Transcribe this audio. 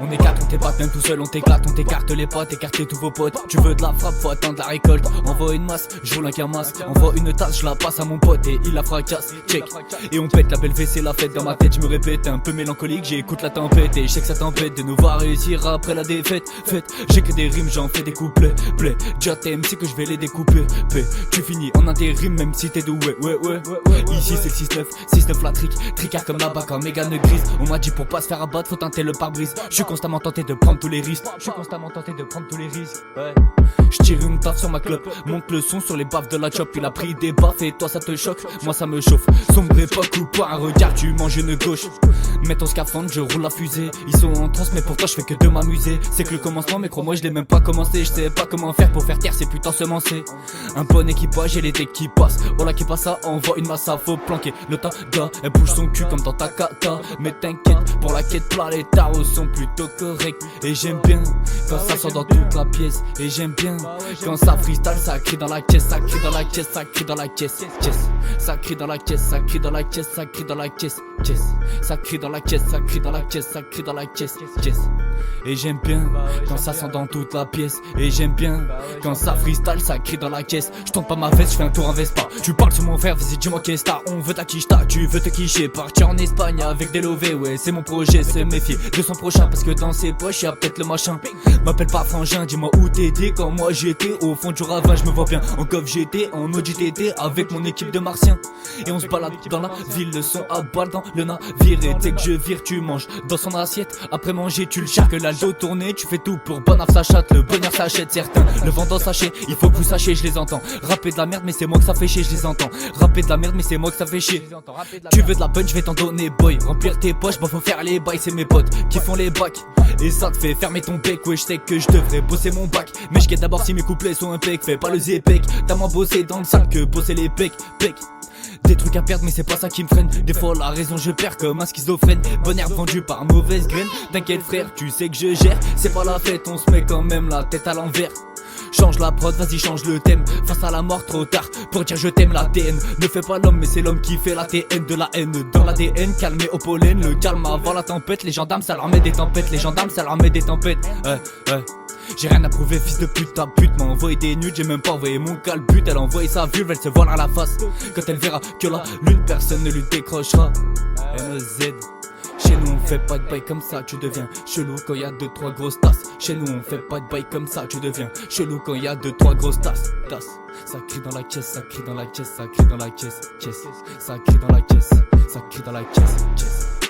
On écarte, on t'épate, même tout seul on t'éclate. On t'écarte les potes, écarter tous vos potes. Tu veux de la frappe, faut attendre la récolte. Envoie une masse, je roule un camas. Envoie une tasse, je la passe à mon pote et il la fracasse. Check. Et on pète la belle fée, c'est la fête dans ma tête. Je me répète, un peu mélancolique, j'écoute la tempête. Et je sais que ça t'embête de nous voir réussir après la défaite. Fête, j'ai que des rimes, j'en fais des couplets. Play, déjà t'aimes, c'est que je vais les découper. P, tu finis en intérim même si t'es doué. Ouais. Ici c'est le 6-9 la tricard comme là-bas quand Mégane grise. On m'a dit pour pas se faire abattre, faut teinter le pare-brise. Je suis constamment tenté de prendre tous les risques. Ouais. Je tire une taf sur ma clope, monte le son sur les baffes de la chop. Il a pris des baffes et toi ça te choque, moi ça me chauffe. Sombre époque ou pas, regarde tu manges une gauche. Mets ton scaphandre, je roule la fusée. Ils sont en transe mais pour toi je fais que de m'amuser. C'est que le commencement mais crois-moi je l'ai même pas commencé. Je sais pas comment faire pour faire taire ces putains semencés. Un bon équipage et les decks qui passent. Oh là qui passe ça, envoie une masse à faut planquer. Le taga, elle bouge son cul comme dans ta kata. Mais t'inquiète, pour la quête plat les tarots sont plutôt corrects. Et j'aime bien quand ça sort dans toute la pièce. Et j'aime bien quand ça freestyle, ça crie dans la caisse, ça crie dans la caisse, ça crie dans la caisse, ça crie dans la caisse, ça crie dans la caisse, ça crie dans la caisse, ça crie dans la caisse, ça crie dans la caisse, ça crie dans la caisse. Et j'aime bien quand ça sent dans toute la pièce. Et j'aime bien quand ça freestyle, ça crie dans la caisse. Je tourne pas ma veste, je fais un tour en Vespa. Tu parles sur mon frère, vas-y dis-moi qu'est-ce t'as. On veut ta quicheta, tu veux te quicher. Partir en Espagne avec des lovés, ouais c'est mon projet, se méfier de son prochain. Parce que dans ses poches y'a peut-être le machin. M'appelle pas frangin, dis-moi où t'étais quand moi j'étais au fond du ravin. Je me vois bien en coff j'étais, en Audi TT avec mon équipe de martiens. Et on se balade dans la ville, le son à balle dans le navire. Et dès que je vire tu manges dans son assiette. Après manger tu le charques, la dos tourné. Tu fais tout pour bonheur ça chatte, le bonheur s'achète. Certains le vendent en sachet, il faut que vous sachiez, je les entends. Rapper de la merde mais c'est moi que ça fait chier, je les entends. Rapper de la merde mais c'est moi que ça fait chier. Tu veux de la punch, je vais t'en donner boy. Remplir tes poches, bah faut faire les bails, c'est mes potes qui font les bacs. Et ça te fait fermer ton bec, ouais je sais que je devrais bosser mon bac. Mais je guette d'abord si mes couplets sont impec. Fais pas le zépec, t'as moins bossé dans le sac que bosser les pecs. Des trucs à perdre mais c'est pas ça qui me freine. Des fois la raison je perds comme un schizophrène. Bonne herbe vendue par mauvaise graine. T'inquiète frère, tu sais que je gère. C'est pas la fête, on se met quand même la tête à l'envers. Change la prod, vas-y change le thème. Face à la mort trop tard pour dire je t'aime. l'ADN ne fait pas l'homme mais c'est l'homme qui fait l'ADN. De la haine dans l'ADN, calmé au pollen. Le calme avant la tempête, les gendarmes ça leur met des tempêtes. Les gendarmes ça leur met des tempêtes. J'ai rien à prouver, fils de pute, ta pute m'a envoyé des nudes, j'ai même pas envoyé mon calbut. Elle a envoyé sa vulve, elle se voilera la face. Quand elle verra que la lune, personne ne lui décrochera. NZ. Chez nous on fait pas de bail comme ça, tu deviens chelou quand y a 2-3 grosses tasses. Chez nous on fait pas de bail comme ça, tu deviens chelou quand y a 2-3 grosses tasses. Ça crie dans la caisse, ça crie dans la caisse, ça crie dans la caisse, ça crie dans la caisse, ça crie dans la caisse.